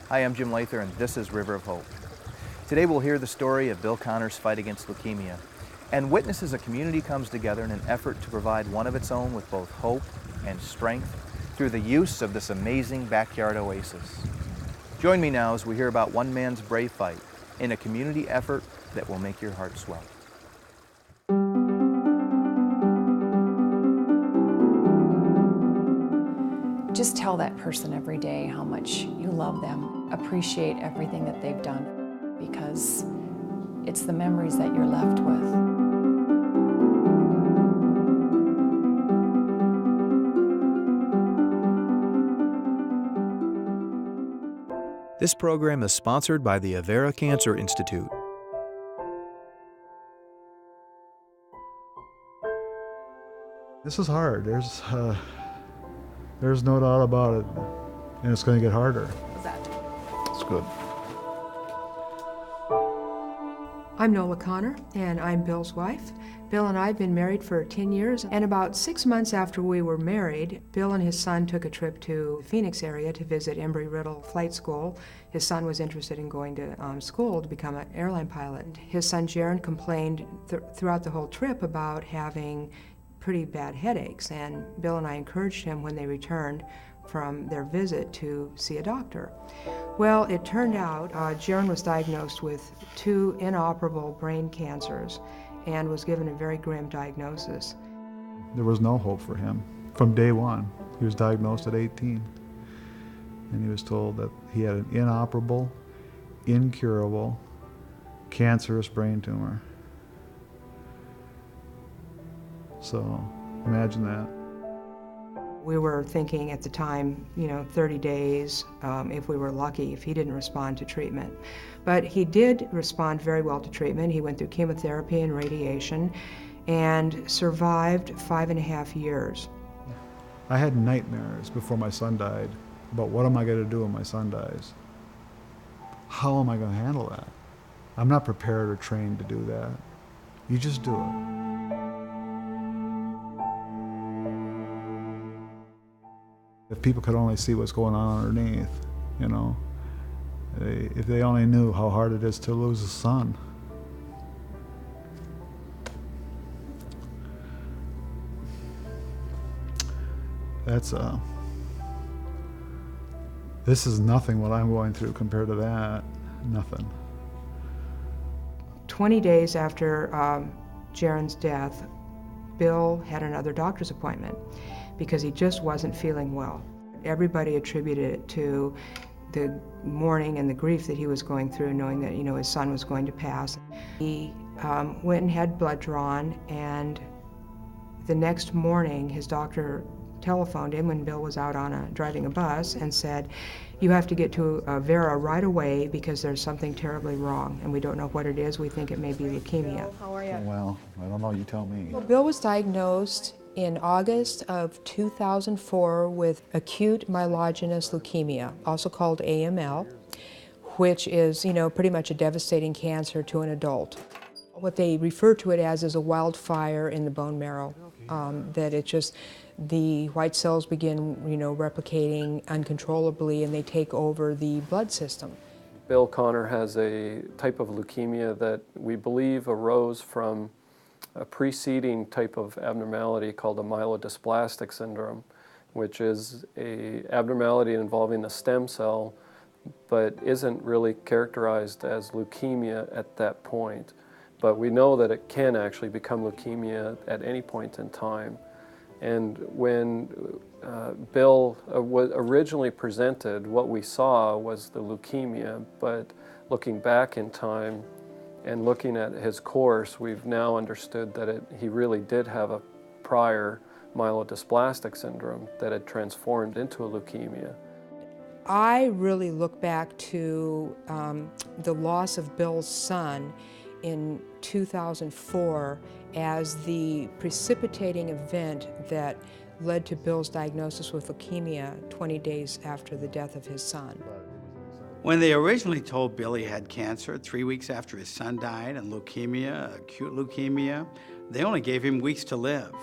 Hi, I'm Jim Lather, and this is River of Hope. Today we'll hear the story of Bill Connor's fight against leukemia and witness as a community comes together in an effort to provide one of its own with both hope and strength through the use of this amazing backyard oasis. Join me now as we hear about one man's brave fight in a community effort that will make your heart swell. Just tell that person every day how much you love them. Appreciate everything that they've done, because it's the memories that you're left with. This program is sponsored by the Avera Cancer Institute. This is hard. There's no doubt about it, and it's going to get harder. What's that? It's good. I'm Nola Connor, and I'm Bill's wife. Bill and I have been married for 10 years, and about 6 months after we were married, Bill and his son took a trip to the Phoenix area to visit Embry-Riddle Flight School. His son was interested in going to school to become an airline pilot. His son Jaron complained throughout the whole trip about having pretty bad headaches, and Bill and I encouraged him when they returned from their visit to see a doctor. Well, it turned out Jaron was diagnosed with 2 inoperable brain cancers and was given a very grim diagnosis. There was no hope for him from day one. He was diagnosed at 18, and he was told that he had an inoperable, incurable, cancerous brain tumor. So imagine that. We were thinking at the time, 30 days, if we were lucky, if he didn't respond to treatment. But he did respond very well to treatment. He went through chemotherapy and radiation and survived 5.5 years. I had nightmares before my son died about what am I going to do when my son dies? How am I going to handle that? I'm not prepared or trained to do that. You just do it. If people could only see what's going on underneath, if they only knew how hard it is to lose a son. This is nothing what I'm going through compared to that, nothing. 20 days after Jaron's death, Bill had another doctor's appointment because he just wasn't feeling well. Everybody attributed it to the mourning and the grief that he was going through, knowing that his son was going to pass. He went and had blood drawn, and the next morning his doctor telephoned him when Bill was out driving a bus and said, "You have to get to Vera right away because there's something terribly wrong, and we don't know what it is. We think it may be leukemia." How are you? Well, I don't know, you tell me. Well, Bill was diagnosed in August of 2004 with acute myelogenous leukemia, also called AML, which is, pretty much a devastating cancer to an adult. What they refer to it as is a wildfire in the bone marrow, that it just, the white cells begin, replicating uncontrollably, and they take over the blood system. Bill Connor has a type of leukemia that we believe arose from a preceding type of abnormality called a myelodysplastic syndrome, which is an abnormality involving the stem cell, but isn't really characterized as leukemia at that point. But we know that it can actually become leukemia at any point in time. And when Bill was originally presented, what we saw was the leukemia, but looking back in time and looking at his course, we've now understood that he really did have a prior myelodysplastic syndrome that had transformed into a leukemia. I really look back to the loss of Bill's son in 2004 as the precipitating event that led to Bill's diagnosis with leukemia 20 days after the death of his son. When they originally told Bill he had cancer 3 weeks after his son died and leukemia, acute leukemia, they only gave him weeks to live.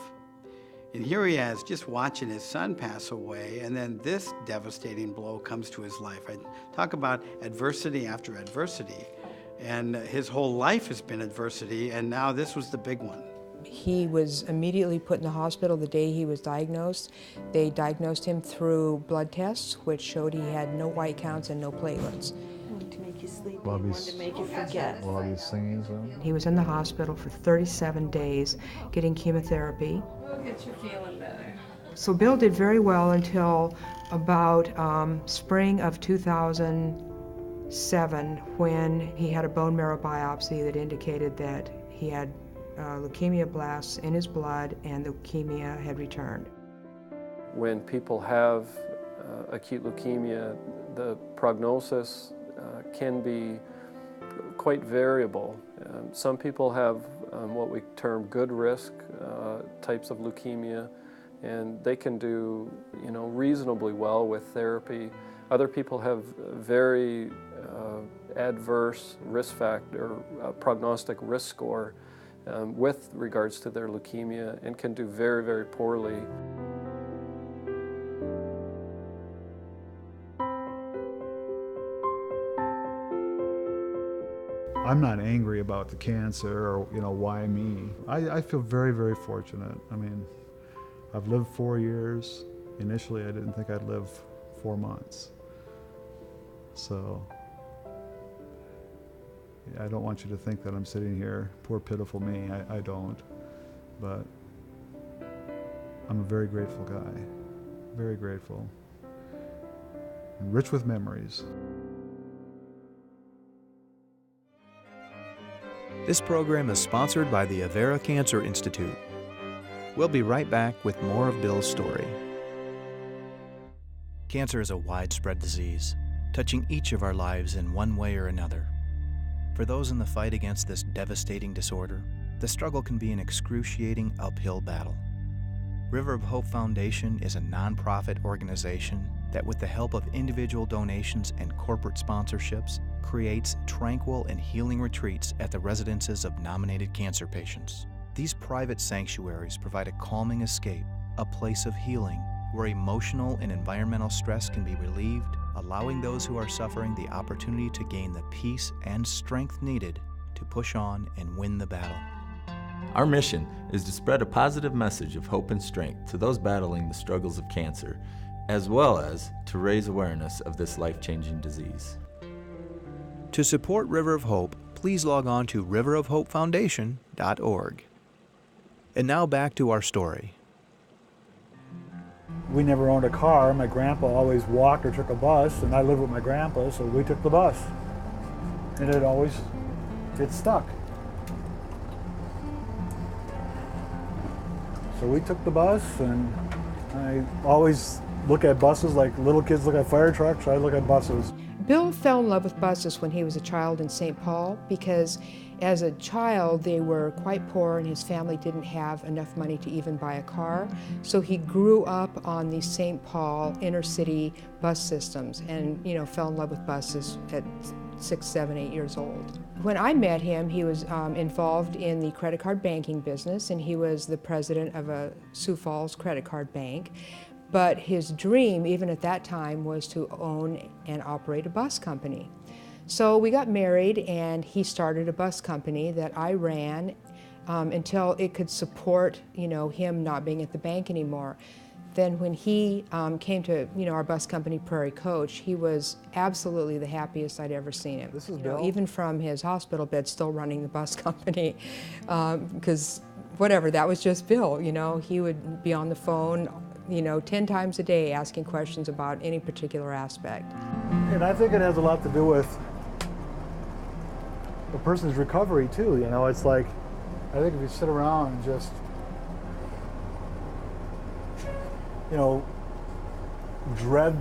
And here he is just watching his son pass away, and then this devastating blow comes to his life. I talk about adversity after adversity, and his whole life has been adversity, and now this was the big one. He was immediately put in the hospital the day he was diagnosed. They diagnosed him through blood tests, which showed he had no white counts and no platelets. To make you sleepy, While wanted he's- to make you forget. While he's singing something. He was in the hospital for 37 days getting chemotherapy. We'll get you feeling better. So Bill did very well until about spring of 2007, when he had a bone marrow biopsy that indicated that he had leukemia blasts in his blood and the leukemia had returned. When people have acute leukemia, the prognosis can be quite variable. Some people have what we term good risk types of leukemia, and they can do, reasonably well with therapy. Other people have very adverse risk factor, prognostic risk score with regards to their leukemia, and can do very, very poorly. I'm not angry about the cancer or, why me. I feel very, very fortunate. I mean, I've lived 4 years. Initially, I didn't think I'd live 4 months. So, I don't want you to think that I'm sitting here, poor pitiful me. I don't. But I'm a very grateful guy. Very grateful. And rich with memories. This program is sponsored by the Avera Cancer Institute. We'll be right back with more of Bill's story. Cancer is a widespread disease, touching each of our lives in one way or another. For those in the fight against this devastating disorder, the struggle can be an excruciating uphill battle. River of Hope Foundation is a nonprofit organization that, with the help of individual donations and corporate sponsorships, creates tranquil and healing retreats at the residences of nominated cancer patients. These private sanctuaries provide a calming escape, a place of healing where emotional and environmental stress can be relieved, allowing those who are suffering the opportunity to gain the peace and strength needed to push on and win the battle. Our mission is to spread a positive message of hope and strength to those battling the struggles of cancer, as well as to raise awareness of this life-changing disease. To support River of Hope, please log on to riverofhopefoundation.org. And now back to our story. We never owned a car. My grandpa always walked or took a bus, and I lived with my grandpa, so we took the bus. And it stuck. So we took the bus, and I always look at buses like little kids look at fire trucks. I look at buses. Bill fell in love with buses when he was a child in St. Paul because as a child they were quite poor and his family didn't have enough money to even buy a car. So he grew up on the St. Paul inner city bus systems and fell in love with buses at 6, 7, 8 years old. When I met him, he was involved in the credit card banking business, and he was the president of a Sioux Falls credit card bank. But his dream, even at that time, was to own and operate a bus company. So we got married, and he started a bus company that I ran until it could support, him not being at the bank anymore. Then when he came to, our bus company, Prairie Coach, he was absolutely the happiest I'd ever seen him. This is Bill. Even from his hospital bed, still running the bus company, because whatever, that was just Bill. He would be on the phone 10 times a day asking questions about any particular aspect. And I think it has a lot to do with a person's recovery too. It's like, I think if you sit around and just, dread,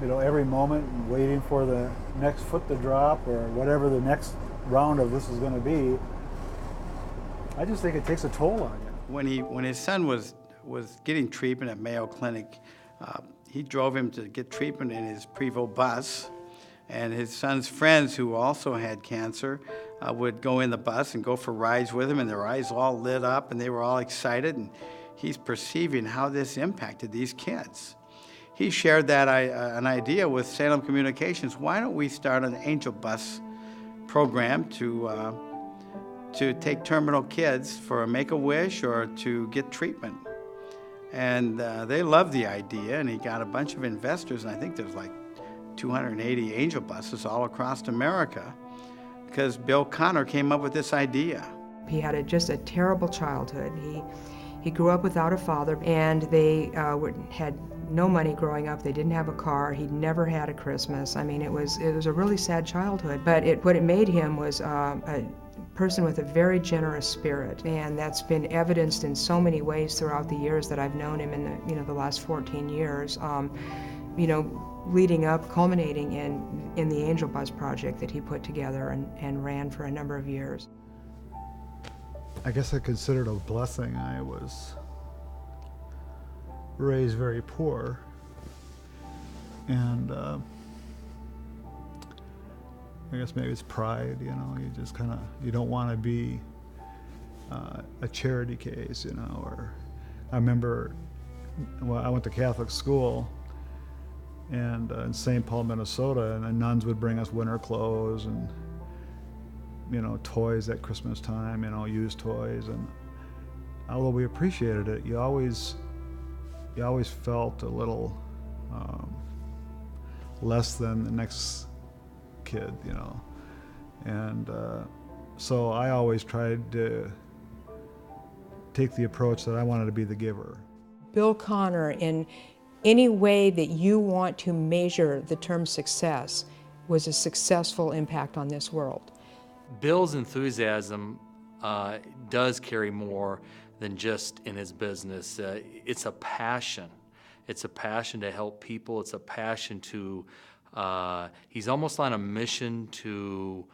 every moment and waiting for the next foot to drop or whatever the next round of this is going to be, I just think it takes a toll on you. When his son was getting treatment at Mayo Clinic, he drove him to get treatment in his Prevost bus, and his son's friends who also had cancer would go in the bus and go for rides with him, and their eyes all lit up and they were all excited, and he's perceiving how this impacted these kids. He shared that an idea with Salem Communications. Why don't we start an angel bus program to take terminal kids for a Make-A-Wish or to get treatment? And they loved the idea, and he got a bunch of investors, and I think there's like 280 angel buses all across America, because Bill Connor came up with this idea. He had just a terrible childhood. He grew up without a father, and they had no money growing up. They didn't have a car. He'd never had a Christmas. I mean, it was a really sad childhood. But what it made him was a person with a very generous spirit, and that's been evidenced in so many ways throughout the years that I've known him in the last 14 years. Leading up, culminating in the Angel Bus project that he put together and ran for a number of years. I guess I consider it a blessing. I was raised very poor, and I guess maybe it's pride, you just you don't want to be a charity case, or I remember, I went to Catholic school, and in St. Paul, Minnesota, and the nuns would bring us winter clothes and toys at Christmas time, used toys, and although we appreciated it, you always felt a little less than the next kid, and so I always tried to take the approach that I wanted to be the giver. Bill Connor, in any way that you want to measure the term success, was a successful impact on this world. Bill's enthusiasm does carry more than just in his business. It's a passion. It's a passion to help people. It's a passion to, he's almost on a mission to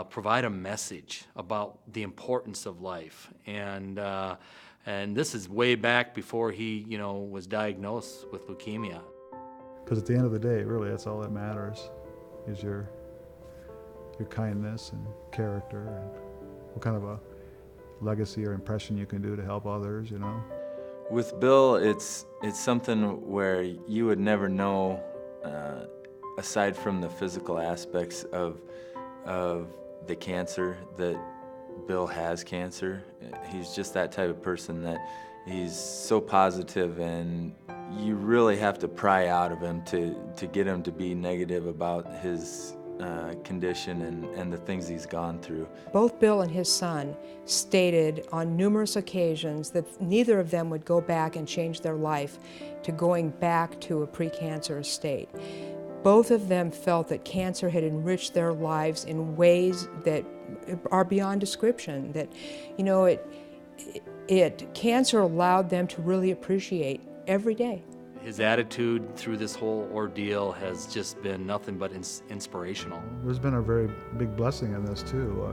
provide a message about the importance of life. And this is way back before he, was diagnosed with leukemia. Because at the end of the day, really, that's all that matters, is your kindness and character, and what kind of a legacy or impression you can do to help others, With Bill, it's something where you would never know, aside from the physical aspects of the cancer, that Bill has cancer. He's just that type of person that he's so positive, and you really have to pry out of him to get him to be negative about his condition and the things he's gone through. Both Bill and his son stated on numerous occasions that neither of them would go back and change their life to going back to a pre-cancerous state. Both of them felt that cancer had enriched their lives in ways that are beyond description, that, cancer allowed them to really appreciate every day. His attitude through this whole ordeal has just been nothing but inspirational. There's been a very big blessing in this too.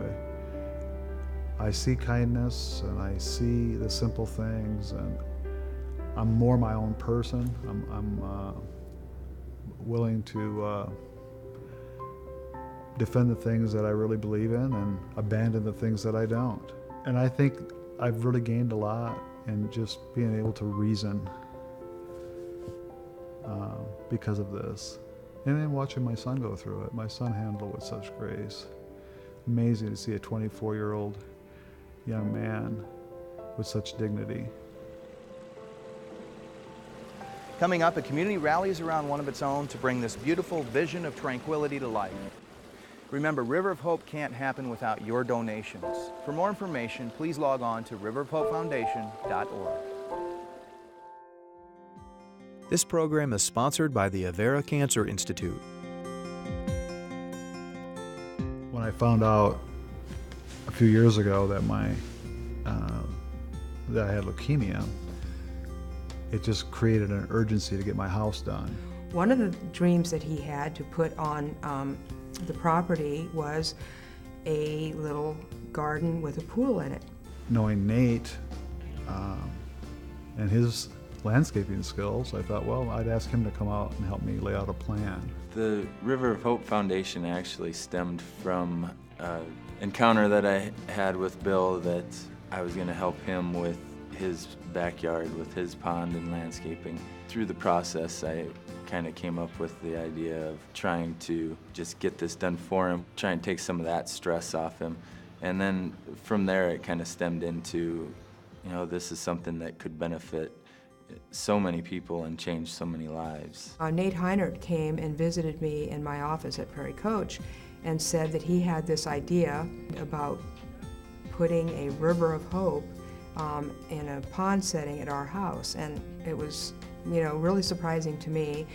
I see kindness, and I see the simple things, and I'm more my own person. I'm willing to defend the things that I really believe in and abandon the things that I don't. And I think I've really gained a lot in just being able to reason because of this. And then watching my son go through it. My son handled it with such grace. Amazing to see a 24-year-old young man with such dignity. Coming up, a community rallies around one of its own to bring this beautiful vision of tranquility to life. Remember, River of Hope can't happen without your donations. For more information, please log on to riverofhopefoundation.org. This program is sponsored by the Avera Cancer Institute. When I found out a few years ago that that I had leukemia, it just created an urgency to get my house done. One of the dreams that he had to put on the property was a little garden with a pool in it. Knowing Nate and his landscaping skills, I thought, well, I'd ask him to come out and help me lay out a plan. The River of Hope Foundation actually stemmed from an encounter that I had with Bill, that I was going to help him with his backyard with his pond and landscaping. Through the process, I kind of came up with the idea of trying to just get this done for him, try and take some of that stress off him. And then from there, it kind of stemmed into, you know, this is something that could benefit so many people and change so many lives. Nate Heinert came and visited me in my office at Prairie Coach and said that he had this idea about putting a river of hope in a pond setting at our house. And it was, you know, really surprising to me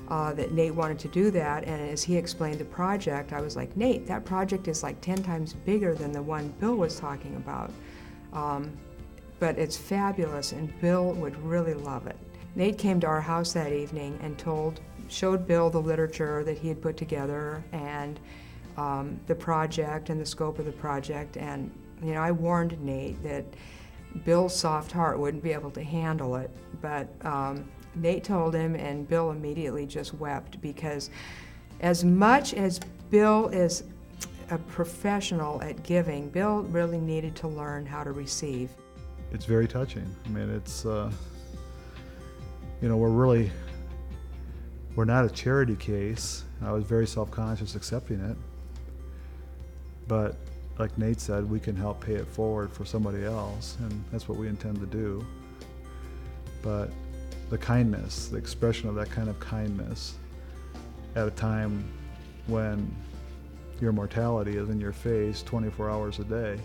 that Nate wanted to do that. And as he explained the project, I was like, Nate, that project is like 10 times bigger than the one Bill was talking about. But it's fabulous, and Bill would really love it. Nate came to our house that evening and showed Bill the literature that he had put together and the project and the scope of the project. And you know, I warned Nate that Bill's soft heart wouldn't be able to handle it, but Nate told him, and Bill immediately just wept, because as much as Bill is a professional at giving, Bill really needed to learn how to receive. It's very touching. I mean, it's, you know, we're not a charity case. I was very self-conscious accepting it. But like Nate said, we can help pay it forward for somebody else, and that's what we intend to do. But the kindness, the expression of that kind of kindness at a time when your mortality is in your face 24 hours a day.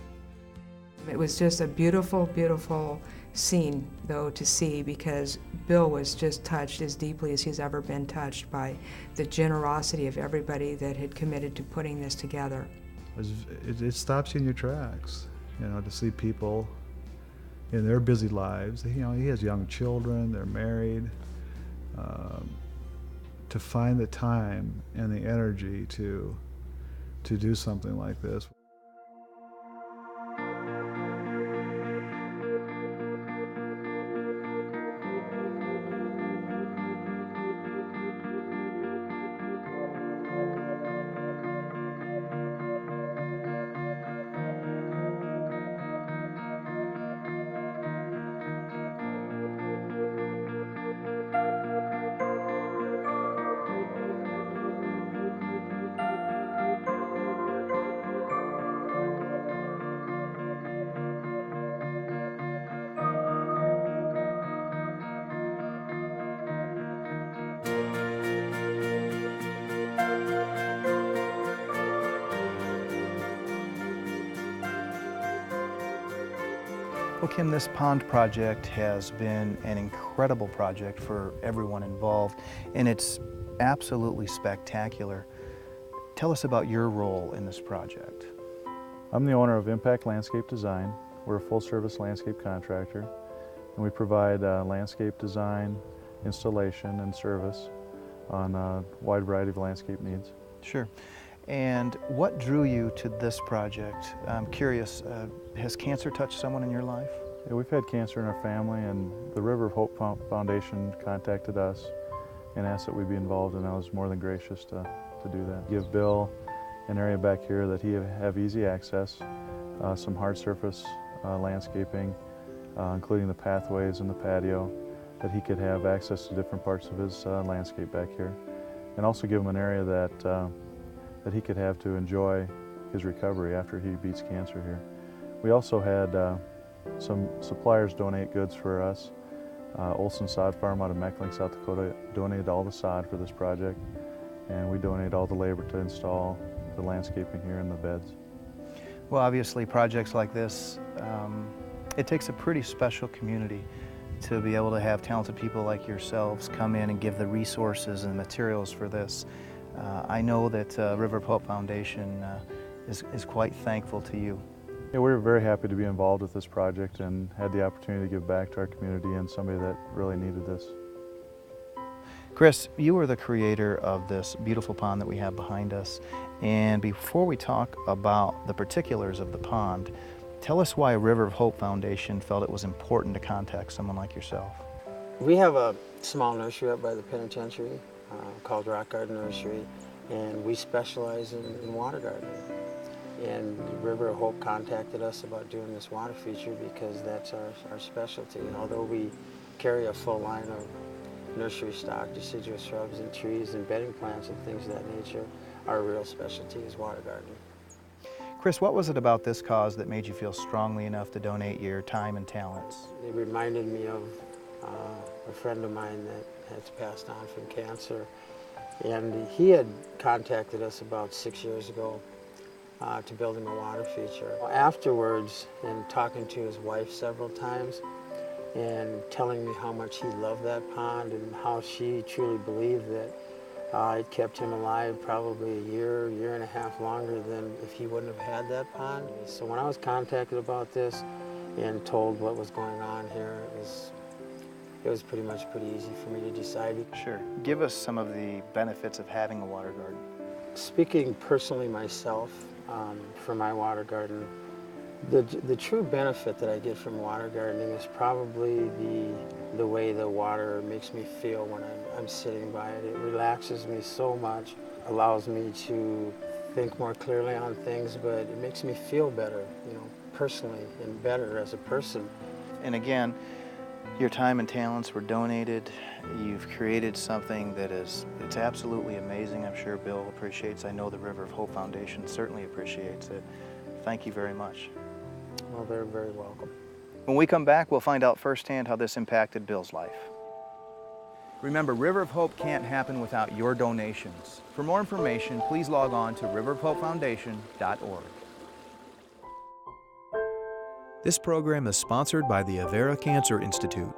It was just a beautiful, beautiful scene, though, to see, because Bill was just touched as deeply as he's ever been touched by the generosity of everybody that had committed to putting this together. It stops you in your tracks, you know, to see people in their busy lives. You know, he has young children, they're married. To find the time and the energy to do something like this. Well, Kim, this pond project has been an incredible project for everyone involved, and it's absolutely spectacular. Tell us about your role in this project. I'm the owner of Impact Landscape Design. We're a full-service landscape contractor, and we provide landscape design, installation, and service on a wide variety of landscape needs. Sure. And what drew you to this project? I'm curious, has cancer touched someone in your life? Yeah, we've had cancer in our family, and the River of Hope Foundation contacted us and asked that we be involved, and I was more than gracious to do that. Give Bill an area back here that he have easy access, some hard surface landscaping, including the pathways and the patio, that he could have access to different parts of his landscape back here, and also give him an area that he could have to enjoy his recovery after he beats cancer here. We also had some suppliers donate goods for us. Olson Sod Farm out of Meckling, South Dakota donated all the sod for this project, and we donate all the labor to install the landscaping here in the beds. Well, obviously projects like this, it takes a pretty special community to be able to have talented people like yourselves come in and give the resources and materials for this. I know that River of Hope Foundation is quite thankful to you. Yeah, we're very happy to be involved with this project and had the opportunity to give back to our community and somebody that really needed this. Chris, you are the creator of this beautiful pond that we have behind us. And before we talk about the particulars of the pond, tell us why River of Hope Foundation felt it was important to contact someone like yourself. We have a small nursery up by the penitentiary called Rock Garden Nursery, and we specialize in water gardening. And River of Hope contacted us about doing this water feature because that's our specialty. And although we carry a full line of nursery stock, deciduous shrubs and trees and bedding plants and things of that nature, our real specialty is water gardening. Chris, what was it about this cause that made you feel strongly enough to donate your time and talents? It reminded me of a friend of mine that has passed on from cancer. And he had contacted us about 6 years ago to build him a water feature. Afterwards, and talking to his wife several times, and telling me how much he loved that pond and how she truly believed that it kept him alive probably a year and a half longer than if he wouldn't have had that pond. So when I was contacted about this and told what was going on here, it was pretty easy for me to decide. Sure. Give us some of the benefits of having a water garden. Speaking personally myself, for my water garden, the true benefit that I get from water gardening is probably the way the water makes me feel when I'm sitting by it. It relaxes me so much, allows me to think more clearly on things, but it makes me feel better, personally, and better as a person. And again, your time and talents were donated. You've created something that it's absolutely amazing. I'm sure Bill appreciates. I know the River of Hope Foundation certainly appreciates it. Thank you very much. Well, they're very welcome. When we come back, we'll find out firsthand how this impacted Bill's life. Remember, River of Hope can't happen without your donations. For more information, please log on to riverofhopefoundation.org. This program is sponsored by the Avera Cancer Institute.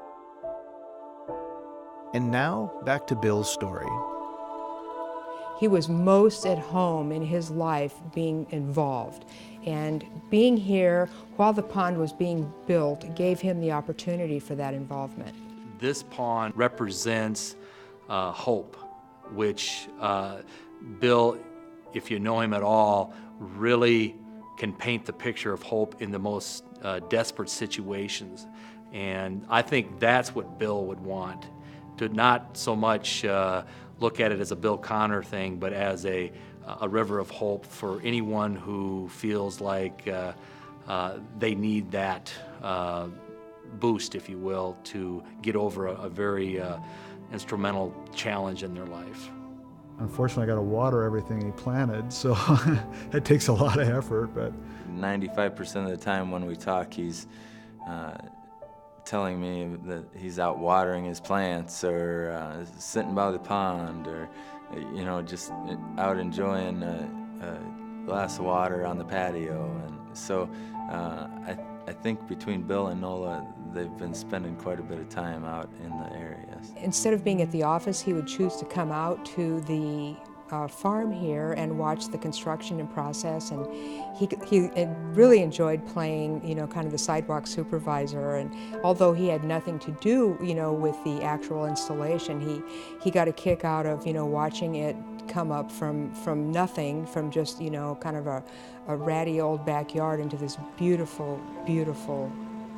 And now, back to Bill's story. He was most at home in his life being involved. And being here while the pond was being built gave him the opportunity for that involvement. This pond represents hope, which Bill, if you know him at all, really can paint the picture of hope in the most desperate situations. And I think that's what Bill would want, to not so much look at it as a Bill Connor thing, but as a river of hope for anyone who feels like they need that boost, if you will, to get over a very instrumental challenge in their life. Unfortunately, I got to water everything he planted, so it takes a lot of effort. But 95% of the time when we talk, he's telling me that he's out watering his plants or sitting by the pond or, just out enjoying a glass of water on the patio. And so I think between Bill and Nola, they've been spending quite a bit of time out in the area. Instead of being at the office, he would choose to come out to the farm here and watch the construction and process, and he really enjoyed playing, kind of the sidewalk supervisor. And although he had nothing to do, with the actual installation, he got a kick out of, watching it come up from nothing, from just, kind of a ratty old backyard into this beautiful, beautiful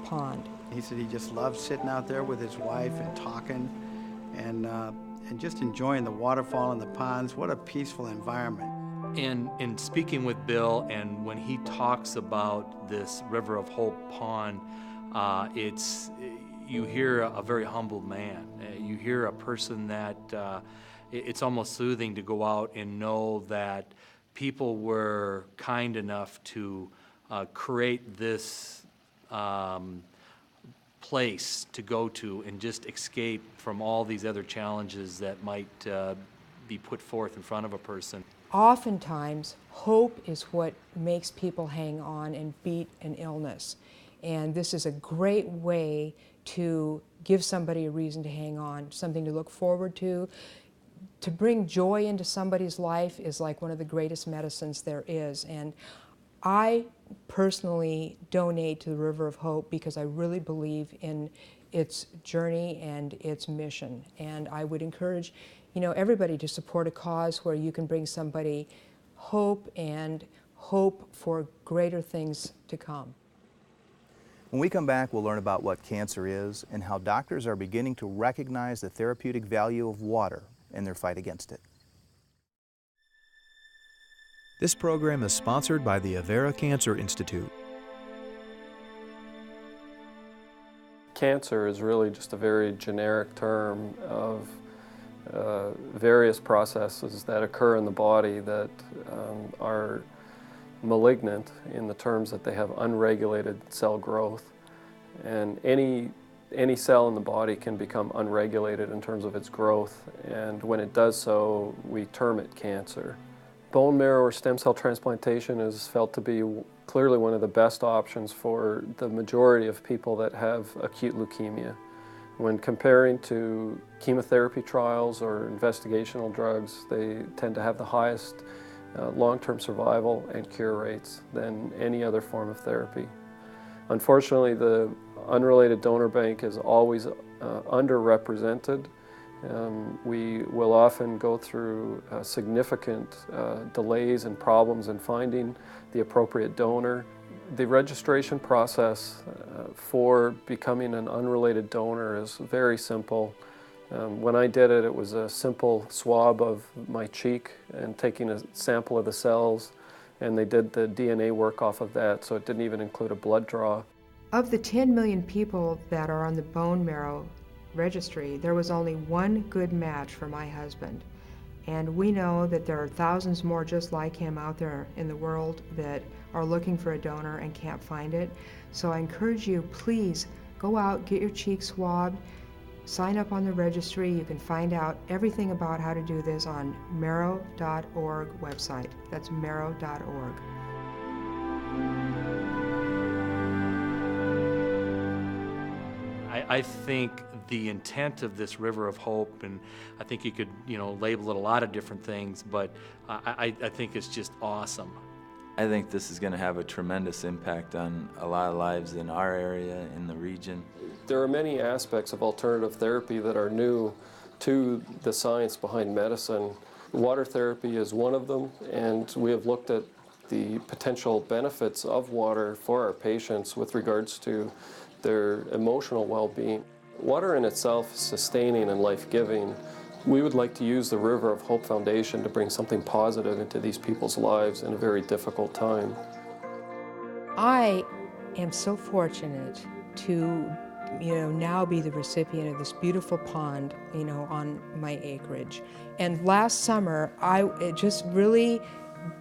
pond. He said he just loved sitting out there with his wife and talking and just enjoying the waterfall and the ponds. What a peaceful environment. And in speaking with Bill, and when he talks about this River of Hope pond, you hear a very humble man. You hear a person that it's almost soothing to go out and know that people were kind enough to create this place to go to and just escape from all these other challenges that might be put forth in front of a person. Oftentimes, hope is what makes people hang on and beat an illness. And this is a great way to give somebody a reason to hang on, something to look forward to. To bring joy into somebody's life is like one of the greatest medicines there is. And I personally donate to the River of Hope because I really believe in its journey and its mission. And I would encourage, everybody to support a cause where you can bring somebody hope and hope for greater things to come. When we come back, we'll learn about what cancer is and how doctors are beginning to recognize the therapeutic value of water in their fight against it. This program is sponsored by the Avera Cancer Institute. Cancer is really just a very generic term of various processes that occur in the body that are malignant in the terms that they have unregulated cell growth. And any cell in the body can become unregulated in terms of its growth, and when it does so, we term it cancer. Bone marrow or stem cell transplantation is felt to be clearly one of the best options for the majority of people that have acute leukemia. When comparing to chemotherapy trials or investigational drugs, they tend to have the highest long-term survival and cure rates than any other form of therapy. Unfortunately, the unrelated donor bank is always underrepresented. We will often go through significant delays and problems in finding the appropriate donor. The registration process for becoming an unrelated donor is very simple. When I did it, it was a simple swab of my cheek and taking a sample of the cells, and they did the DNA work off of that, so it didn't even include a blood draw. Of the 10 million people that are on the bone marrow registry, there was only one good match for my husband. And we know that there are thousands more just like him out there in the world that are looking for a donor and can't find it. So I encourage you, please go out, get your cheek swabbed, sign up on the registry. You can find out everything about how to do this on marrow.org website. That's marrow.org. I think the intent of this River of Hope, and I think you could, label it a lot of different things, but I think it's just awesome. I think this is going to have a tremendous impact on a lot of lives in our area, in the region. There are many aspects of alternative therapy that are new to the science behind medicine. Water therapy is one of them, and we have looked at the potential benefits of water for our patients with regards to their emotional well-being. Water in itself is sustaining and life-giving. We would like to use the River of Hope Foundation to bring something positive into these people's lives in a very difficult time. I am so fortunate to now be the recipient of this beautiful pond, on my acreage. And last summer, it just really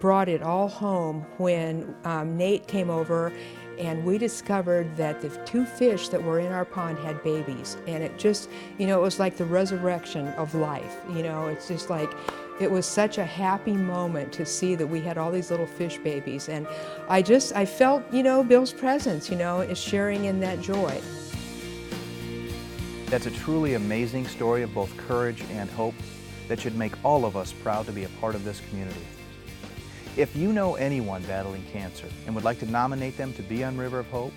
brought it all home when Nate came over and we discovered that the 2 fish that were in our pond had babies. And it just, it was like the resurrection of life. It's just like, it was such a happy moment to see that we had all these little fish babies. And I felt, Bill's presence, is sharing in that joy. That's a truly amazing story of both courage and hope that should make all of us proud to be a part of this community. If you know anyone battling cancer and would like to nominate them to be on River of Hope,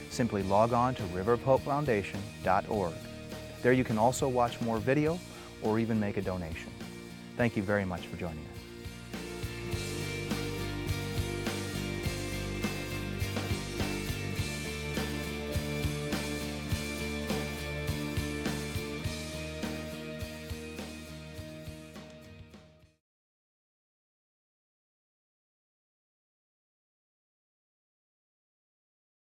simply log on to riverofhopefoundation.org. There you can also watch more video or even make a donation. Thank you very much for joining us.